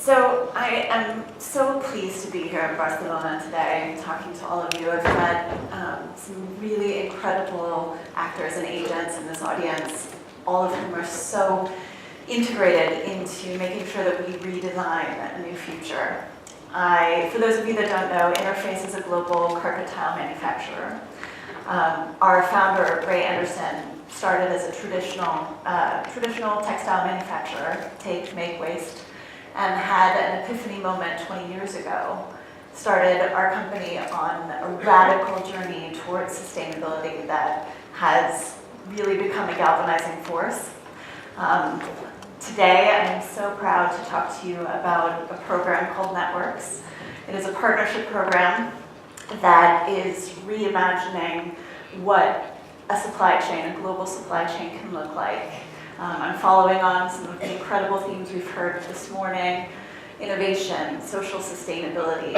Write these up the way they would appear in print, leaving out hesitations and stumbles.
So I am so pleased to be here in Barcelona today, talking to all of you. I've met some really incredible actors and agents in this audience, all of whom are so integrated into making sure that we redesign a new future. For those of you that don't know, Interface is a global carpet tile manufacturer. Our founder, Ray Anderson, started as a traditional textile manufacturer, take, make, waste, and had an epiphany moment 20 years ago. Started our company on a radical journey towards sustainability that has really become a galvanizing force. Today, I'm so proud to talk to you about a program called Networks. It is a partnership program that is reimagining what a supply chain, a global supply chain can look like. I'm following on some of the incredible themes we've heard this morning: innovation, social sustainability,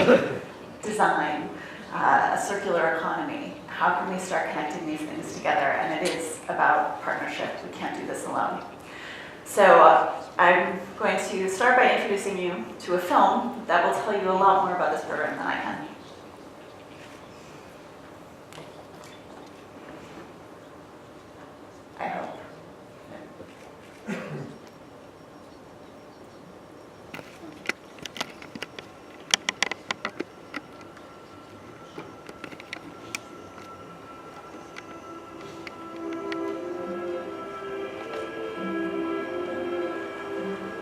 design, a circular economy. How can we start connecting these things together? And it is about partnership. We can't do this alone. So I'm going to start by introducing you to a film that will tell you a lot more about this program than I can. I hope.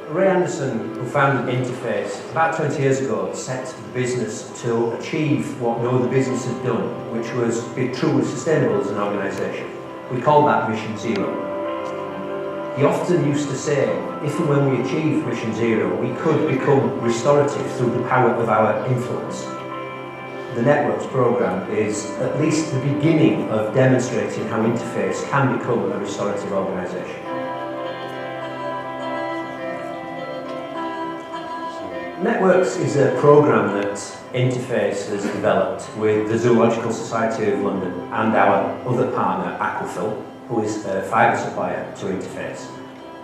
Ray Anderson, who founded Interface about 20 years ago, set the business to achieve what no other business had done, which was be truly sustainable as an organisation. We call that Mission Zero. He often used to say, if and when we achieve Mission Zero, we could become restorative through the power of our influence. The Networks programme is at least the beginning of demonstrating how Interface can become a restorative organisation. Networks is a programme that Interface has developed with the Zoological Society of London and our other partner, Aquafil, who is a fibre supplier to Interface.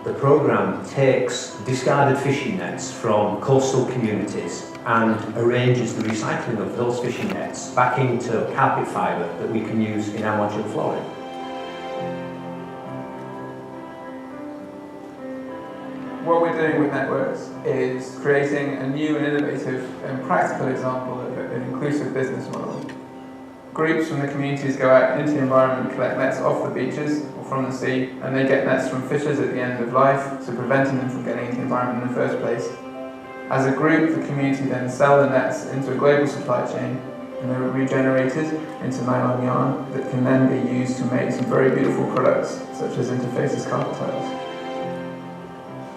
The programme takes discarded fishing nets from coastal communities and arranges the recycling of those fishing nets back into carpet fibre that we can use in our modular flooring. What we're doing with Networks is creating a new and innovative and practical example of an inclusive business model. Groups from the communities go out into the environment and collect nets off the beaches or from the sea, and they get nets from fishers at the end of life, so preventing them from getting into the environment in the first place. As a group, the community then sell the nets into a global supply chain, and they're regenerated into nylon yarn that can then be used to make some very beautiful products, such as Interface's carpet tiles.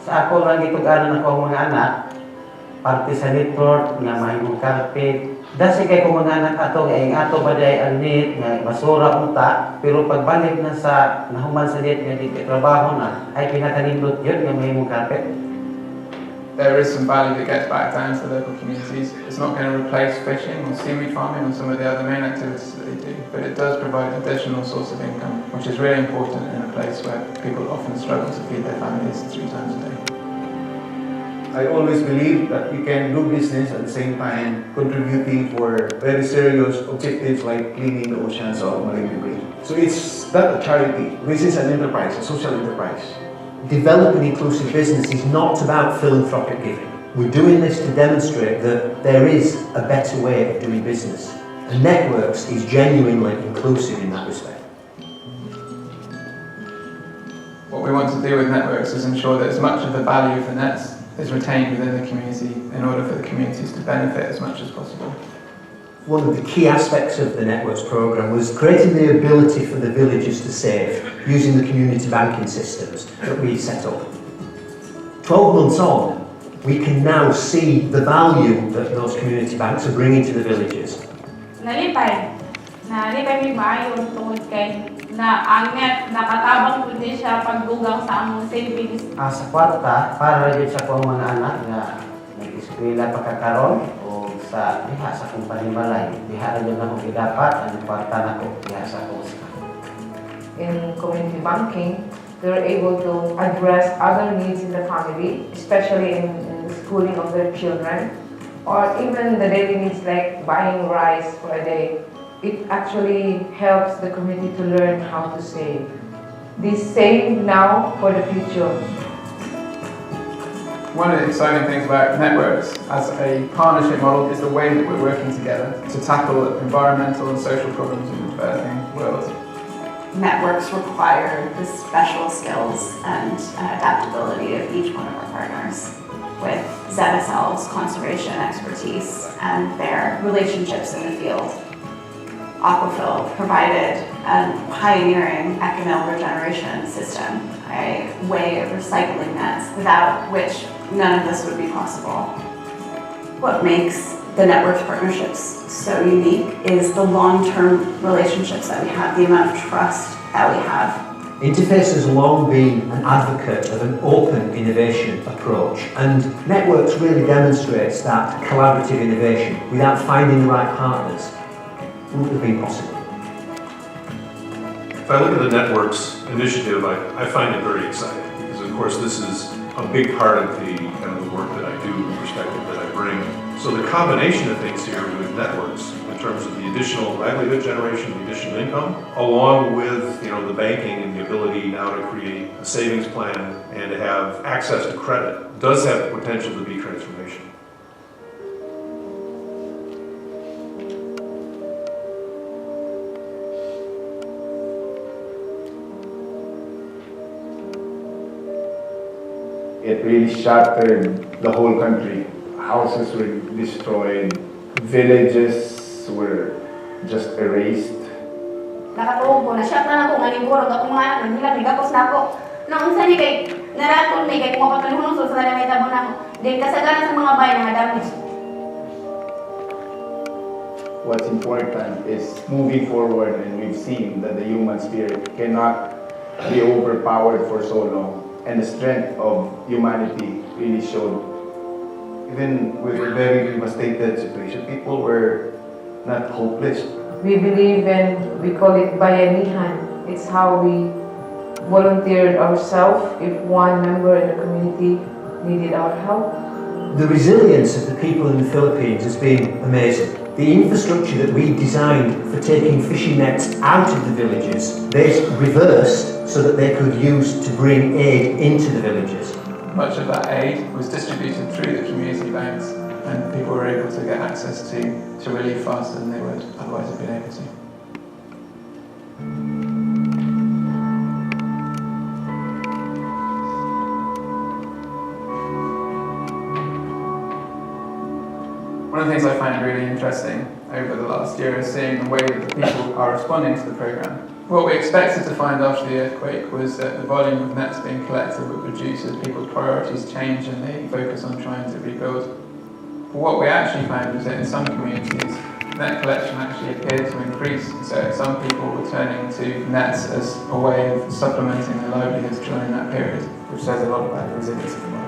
Sa ako lang gituganan ako ang mga anak, parte sa network nga mahimong carpet. Dasi kay kung mga anak ato nga ato ba day ang net nga basura unta, pero pagbalik na sa nahuman sa net nga dito trabaho na ay pinakanindot yun nga mahimong carpet. There is some value that gets back down to the local communities. It's not going to replace fishing or seaweed farming or some of the other main activities that they do, but it does provide an additional source of income, which is really important in a place where people often struggle to feed their families 3 times a day. I always believe that you can do business at the same time contributing for very serious objectives like cleaning the oceans or marine debris. So it's not a charity, this is an enterprise, a social enterprise. Developing inclusive business is not about philanthropic giving. We're doing this to demonstrate that there is a better way of doing business. And Networks is genuinely inclusive in that respect. What we want to do with Networks is ensure that as much of the value of the nets is retained within the community in order for the communities to benefit as much as possible. One of the key aspects of the Networks programme was creating the ability for the villagers to save using the community banking systems that we set up. 12 months on, we can now see the value that those community banks are bringing to the villagers. Nalipay may maayon tungkol kay na ang net nakatabang po din siya pagdugang sa among savings. Sa kwarta para jud sa akong mga anak nga nag-eskwela pagkakaroon o sa diha sa akong panimalay. Diha ra jud ako gidapat ang kwarta nako diha sa akong. In community banking, they're able to address other needs in the family, especially in this schooling of their children, or even the daily needs like buying rice for a day. It actually helps the community to learn how to save. This save now for the future. One of the exciting things about networks as a partnership model is the way that we're working together to tackle environmental and social problems in the developing world. Networks require the special skills and adaptability of each one of our partners, with ZSL's conservation expertise and their relationships in the field. Aquafil provided a pioneering economic regeneration system, a way of recycling nets without which none of this would be possible. What makes the network partnerships so unique is the long-term relationships that we have, the amount of trust that we have. Interface has long been an advocate of an open innovation approach, and Networks really demonstrates that collaborative innovation without finding the right partners wouldn't have been possible. If I look at the Networks initiative, I find it very exciting because, of course, this is a big part of the work that I do, the perspective that I bring. So the combination of things here with Networks, in terms of the additional livelihood generation, the additional income, along with the banking and the ability now to create a savings plan and to have access to credit, does have the potential to be transformational. It really shattered the whole country. Houses were destroyed, villages were just erased. Nakatuog ko, na-shock na ako, nga ningurog ako mga anak, nila, nagapos na ako. Naunsa ni kay, naratol ni kay, kung mapatulunong sa may tabo na ako. Then kasagaran sa mga bayan na damage. What's important is moving forward, and we've seen that the human spirit cannot be overpowered for so long. And the strength of humanity really showed. Even with a very devastated situation, people were not hopeless. We believe and we call it bayanihan. It's how we volunteered ourselves if one member in the community needed our help. The resilience of the people in the Philippines has been amazing. The infrastructure that we designed for taking fishing nets out of the villages, they reversed so that they could use to bring aid into the villages. Much of that aid was distributed through the community banks, and people were able to get access to relief faster than they would otherwise have been able to. One of the things I find really interesting over the last year is seeing the way that the people are responding to the programme. What we expected to find after the earthquake was that the volume of nets being collected would reduce as people's priorities change and they focus on trying to rebuild. But what we actually found was that in some communities, net collection actually appeared to increase. So some people were turning to nets as a way of supplementing their livelihoods during that period, which says a lot about the resilience of the model.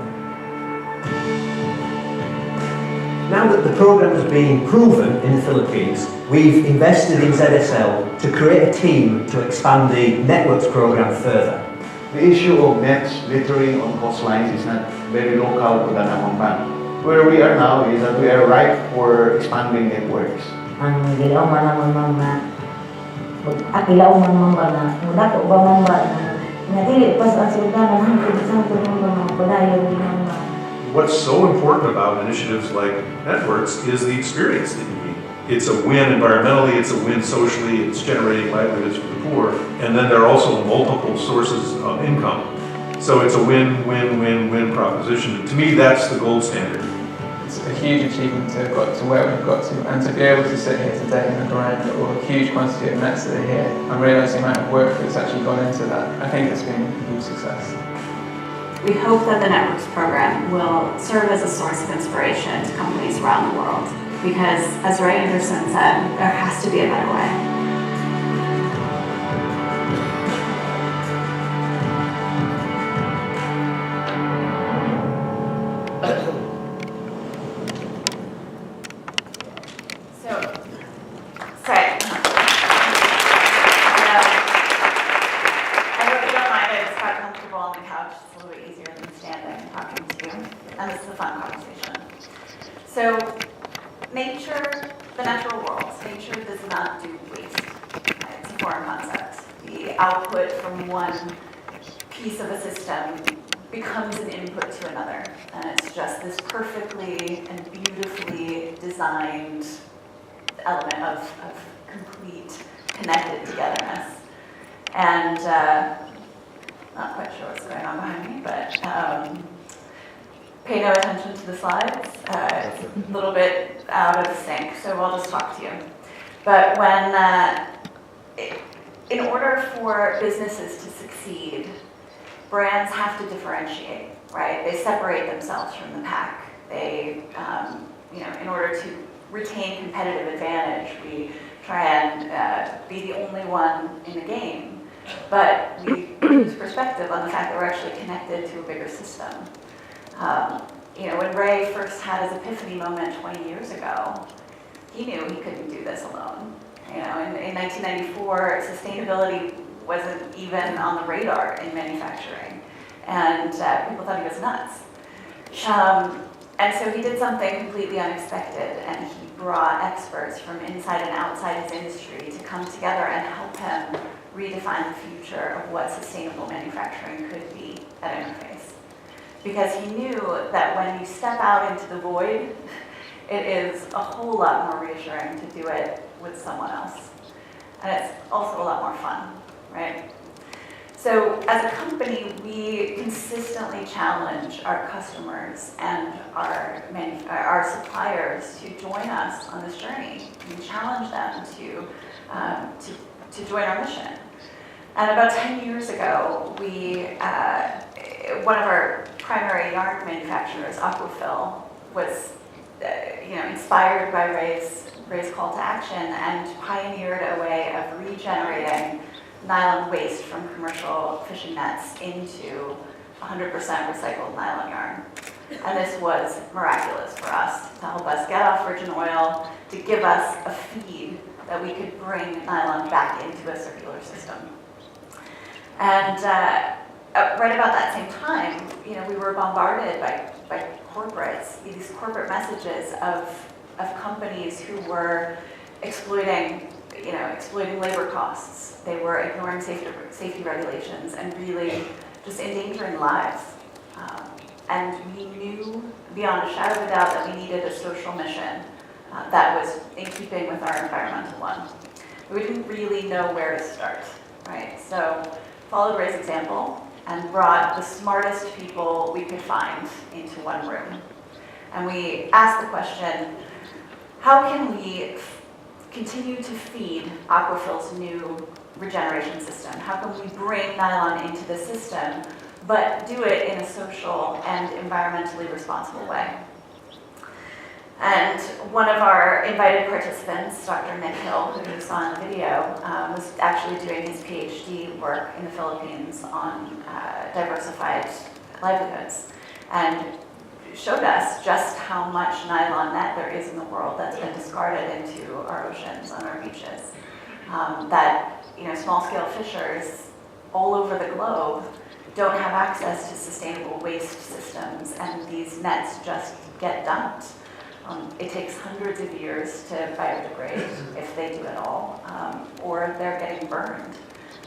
Now that the programme has been proven in the Philippines, we've invested in ZSL to create a team to expand the Networks programme further. The issue of nets littering on coastlines is not very local to Danamamban. Where we are now is that we are ripe for expanding networks. Ang gilaw man naman mga akilaw man mga na mudato ba mga na dili pas ang sultanan hangtod sa mga padayon mga. What's so important about initiatives like Networks is the experience that you need. It's a win environmentally, it's a win socially, it's generating livelihoods for the poor, and then there are also multiple sources of income. So it's a win-win-win-win proposition. To me, that's the gold standard. It's a huge achievement to have got to where we've got to, and to be able to sit here today and look around at all the huge quantity of nets that are here and realise the amount of work that's actually gone into that. I think it's been a huge success. We hope that the Networks program will serve as a source of inspiration to companies around the world, because as Ray Anderson said, there has to be a better way. I hope you don't mind, I just got comfortable on the couch. It's a little bit easier than standing and talking to you. and this is a fun conversation. So nature, the natural world, nature does not do waste. Right? It's a foreign concept. The output from one piece of a system becomes an input to another. And it's just this perfectly and beautifully designed element of complete connected togetherness. And not quite sure what's going on behind me, but pay no attention to the slides. It's a little bit out of sync, so I'll just talk to you. But in order for businesses to succeed, brands have to differentiate, right? They separate themselves from the pack. They, in order to retain competitive advantage, we try and be the only one in the game. But we lose perspective on the fact that we're actually connected to a bigger system. When Ray first had his epiphany moment 20 years ago, he knew he couldn't do this alone. In 1994, sustainability wasn't even on the radar in manufacturing, and people thought he was nuts. And so he did something completely unexpected, and he brought experts from inside and outside his industry to come together and help him redefine the future of what sustainable manufacturing could be at Interface. Because he knew that when you step out into the void, it is a whole lot more reassuring to do it with someone else. And it's also a lot more fun, right? So as a company, we consistently challenge our customers and our suppliers to join us on this journey. We challenge them to join our mission. And about 10 years ago, one of our primary yarn manufacturers, Aquafil, was inspired by Ray's call to action and pioneered a way of regenerating nylon waste from commercial fishing nets into 100% recycled nylon yarn. And this was miraculous for us to help us get off virgin oil, to give us a feed that we could bring nylon back into a circular system. And right about that same time, we were bombarded by corporates, these corporate messages of companies who were exploiting labor costs. They were ignoring safety regulations and really just endangering lives. And we knew beyond a shadow of a doubt that we needed a social mission that was in keeping with our environmental one. We didn't really know where to start, right? So followed Ray's example and brought the smartest people we could find into one room. And we asked the question, how can we continue to feed Aquafil's new regeneration system? How can we bring nylon into the system, but do it in a social and environmentally responsible way? And one of our invited participants, Dr. Nick Hill, who you saw in the video, was actually doing his PhD work in the Philippines on diversified livelihoods, and showed us just how much nylon net there is in the world that's been discarded into our oceans, on our beaches. That small-scale fishers all over the globe don't have access to sustainable waste systems, and these nets just get dumped. It takes hundreds of years to biodegrade, if they do at all, or they're getting burned.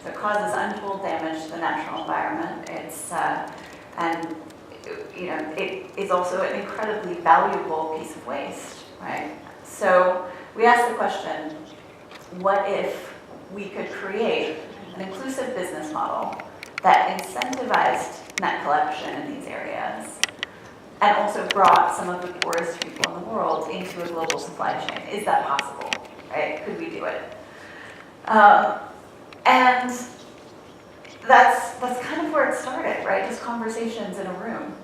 So it causes untold damage to the natural environment. It is also an incredibly valuable piece of waste, right? So we asked the question, what if we could create an inclusive business model that incentivized net collection in these areas, and also brought some of the poorest people in the world into a global supply chain? Is that possible, right? Could we do it? And that's kind of where it started, right? Just conversations in a room.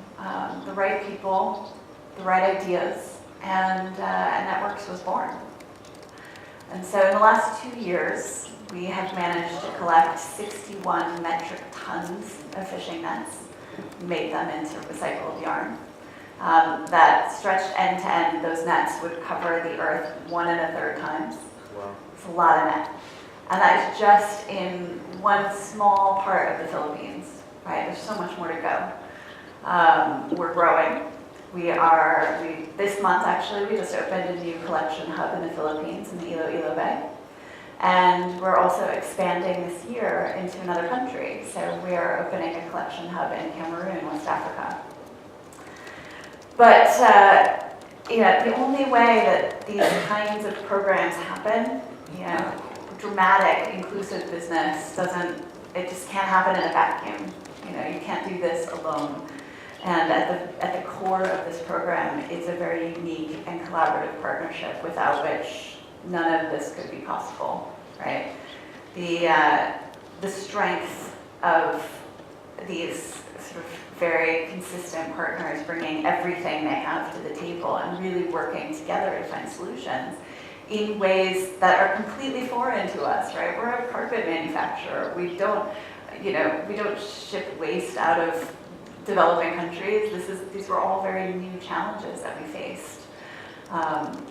The right people, the right ideas, and Networks was born. And so in the last 2 years, we have managed to collect 61 metric tons of fishing nets, made them into recycled yarn. That stretched end to end, those nets would cover the earth 1 1/3 times. Wow. It's a lot of net. And that is just in one small part of the Philippines, right? There's so much more to go. We're growing. This month actually, we just opened a new collection hub in the Philippines, in the Iloilo Bay. And we're also expanding this year into another country. So we are opening a collection hub in Cameroon, West Africa. But the only way that these kinds of programs happen, dramatic, inclusive business it just can't happen in a vacuum. You can't do this alone. And at the core of this program is a very unique and collaborative partnership without which none of this could be possible, right? The strength of these sort of very consistent partners bringing everything they have to the table and really working together to find solutions in ways that are completely foreign to us, right? We're a carpet manufacturer. We don't ship waste out of developing countries. These were all very new challenges that we faced.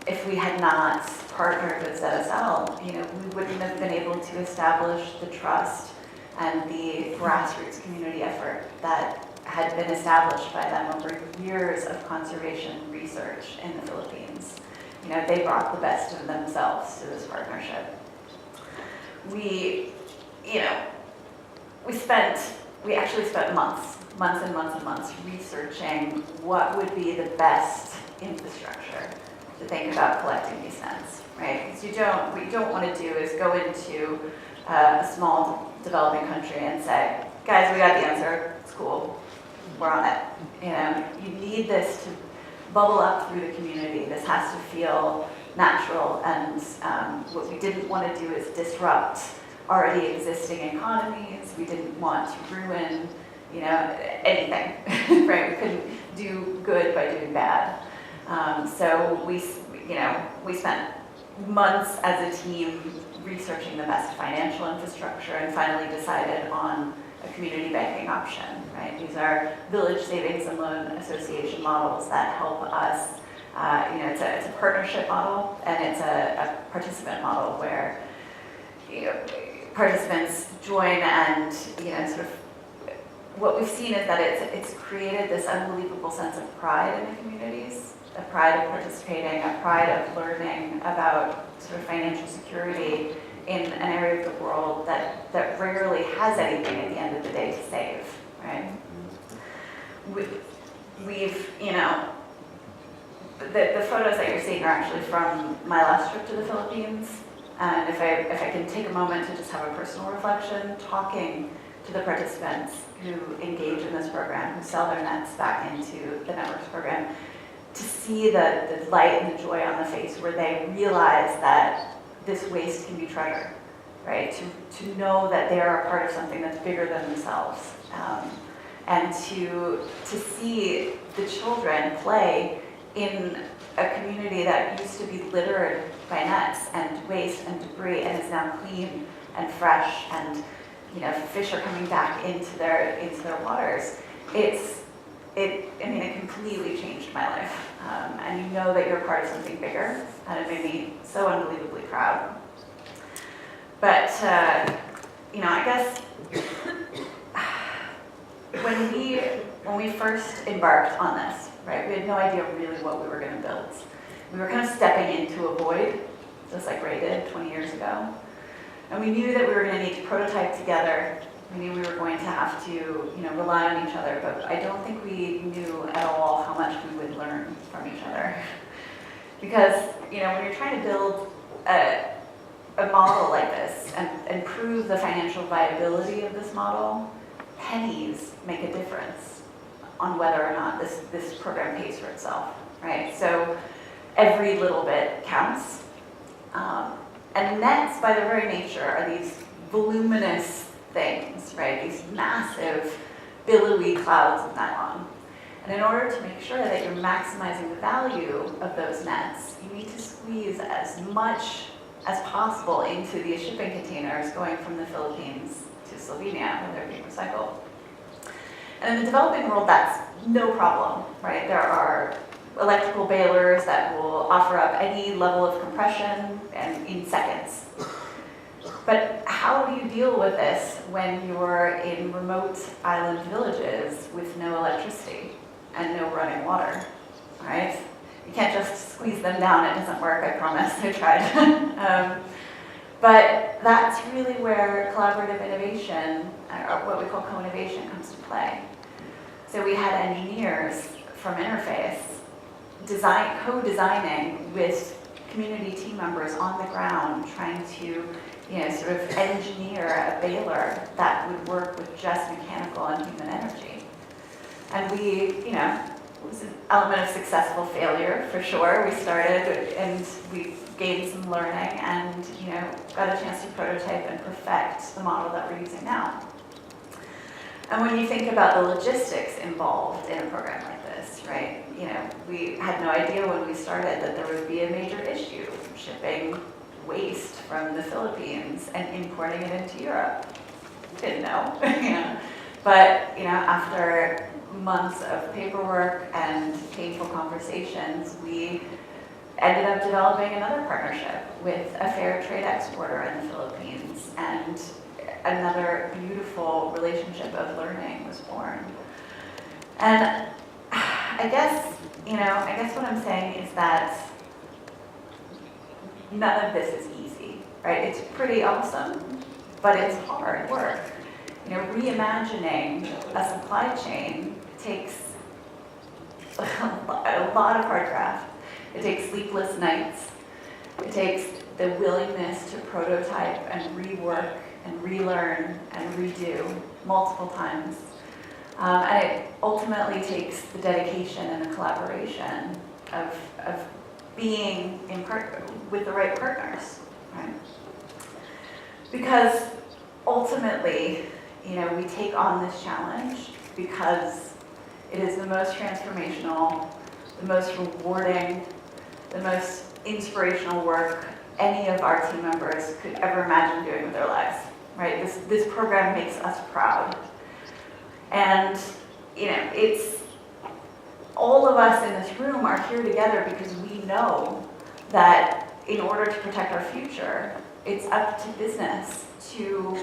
If we had not partnered with ZSL, we wouldn't have been able to establish the trust and the grassroots community effort that had been established by them over years of conservation research in the Philippines. They brought the best of themselves to this partnership. We actually spent months and months researching what would be the best infrastructure to think about collecting these nets, right? Because what you don't want to do is go into a small developing country and say, guys, we got the answer, it's cool, we're on it. You need this to bubble up through the community. This has to feel natural, and what we didn't want to do is disrupt already existing economies. We didn't want to ruin, anything, right? We couldn't do good by doing bad. So we spent months as a team researching the best financial infrastructure and finally decided on a community banking option, right? These are village savings and loan association models that help us. It's a partnership model, and it's a participant model where participants join, and sort of what we've seen is that it's created this unbelievable sense of pride in the communities, a pride of participating, a pride of learning about sort of financial security in an area of the world that rarely has anything at the end of the day to save, right? We've the photos that you're seeing are actually from my last trip to the Philippines. And if I can take a moment to just have a personal reflection, talking to the participants who engage in this program, who sell their nets back into the networks program, to see the light and the joy on the face where they realize that this waste can be treasure, right? To know that they are a part of something that's bigger than themselves. And to see the children play in a community that used to be littered by nets and waste and debris and is now clean and fresh, and fish are coming back into their waters. It completely changed my life. And that you're part of something bigger, and it made me so unbelievably proud. But I guess when we first embarked on this, right, we had no idea really what we were going to build. We were kind of stepping into a void, just like Ray did 20 years ago. And we knew that we were going to need to prototype together. We knew we were going to have to, rely on each other, but I don't think we knew at all how much we would learn from each other. Because, when you're trying to build a model like this and prove the financial viability of this model, pennies make a difference on whether or not this program pays for itself, right? So every little bit counts. And nets, by their very nature, are these voluminous things, right? These massive, billowy clouds of nylon. And in order to make sure that you're maximizing the value of those nets, you need to squeeze as much as possible into these shipping containers going from the Philippines to Slovenia when they're being recycled. And in the developing world, that's no problem, right? There are electrical balers that will offer up any level of compression and in seconds. But how do you deal with this when you're in remote island villages with no electricity and no running water? right? You can't just squeeze them down, it doesn't work, I promise, I tried. But that's really where collaborative innovation, or what we call co-innovation, comes to play. So we had engineers from Interface co-designing with community team members on the ground, trying to sort of engineer a baler that would work with just mechanical and human energy. And it was an element of successful failure for sure. We started and we gained some learning and got a chance to prototype and perfect the model that we're using now. And when you think about the logistics involved in a program like this, right? We had no idea when we started that there would be a major issue shipping waste from the Philippines and importing it into Europe. Didn't know. But after months of paperwork and painful conversations, we ended up developing another partnership with a fair trade exporter in the Philippines, and another beautiful relationship of learning was born. And I guess what I'm saying is that none of this is easy, right? It's pretty awesome, but it's hard work. Reimagining a supply chain takes a lot of hard graft. It takes sleepless nights. It takes the willingness to prototype and rework and relearn and redo multiple times. And it ultimately takes the dedication and the collaboration of being with the right partners, right? Because ultimately, we take on this challenge because it is the most transformational, the most rewarding, the most inspirational work any of our team members could ever imagine doing with their lives, right? This program makes us proud. And, it's all of us in this room are here together because we know that in order to protect our future, it's up to business to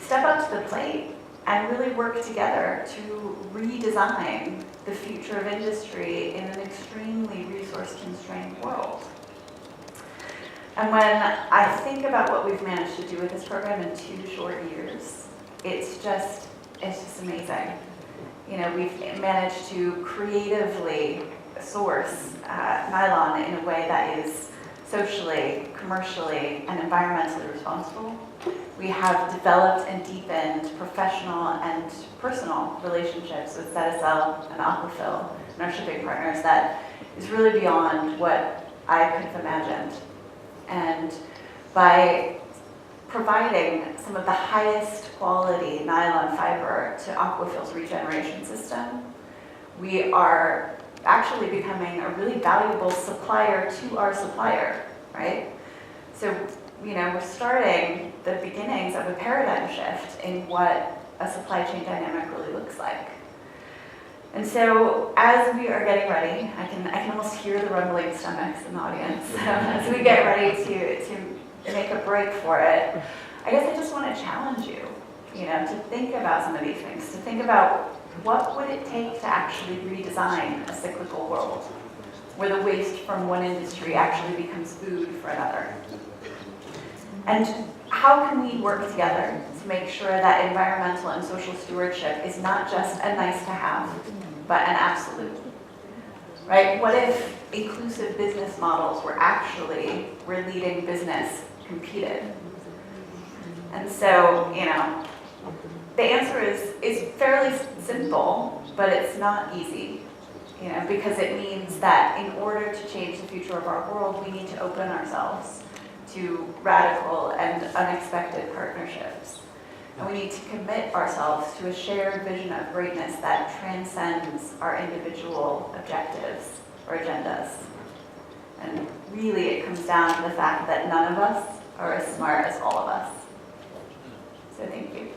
step up to the plate and really work together to redesign the future of industry in an extremely resource-constrained world. And when I think about what we've managed to do with this program in 2 short years, it's just amazing. We've managed to creatively source nylon in a way that is socially, commercially, and environmentally responsible. We have developed and deepened professional and personal relationships with Cedicel and Aquafil and our shipping partners that is really beyond what I could have imagined. And by providing some of the highest quality nylon fiber to Aquafil's regeneration system, we are actually becoming a really valuable supplier to our supplier, right? So, we're starting the beginnings of a paradigm shift in what a supply chain dynamic really looks like. And so, as we are getting ready, I can almost hear the rumbling stomachs in the audience. As we get ready to make a break for it, I guess I just want to challenge you, to think about some of these things, to think about what would it take to actually redesign a cyclical world where the waste from one industry actually becomes food for another. And how can we work together to make sure that environmental and social stewardship is not just a nice to have, but an absolute, right? What if inclusive business models were actually where leading business competed? And so, the answer is fairly simple, but it's not easy, because it means that in order to change the future of our world, we need to open ourselves to radical and unexpected partnerships. And we need to commit ourselves to a shared vision of greatness that transcends our individual objectives or agendas. And really it comes down to the fact that none of us are as smart as all of us. So thank you.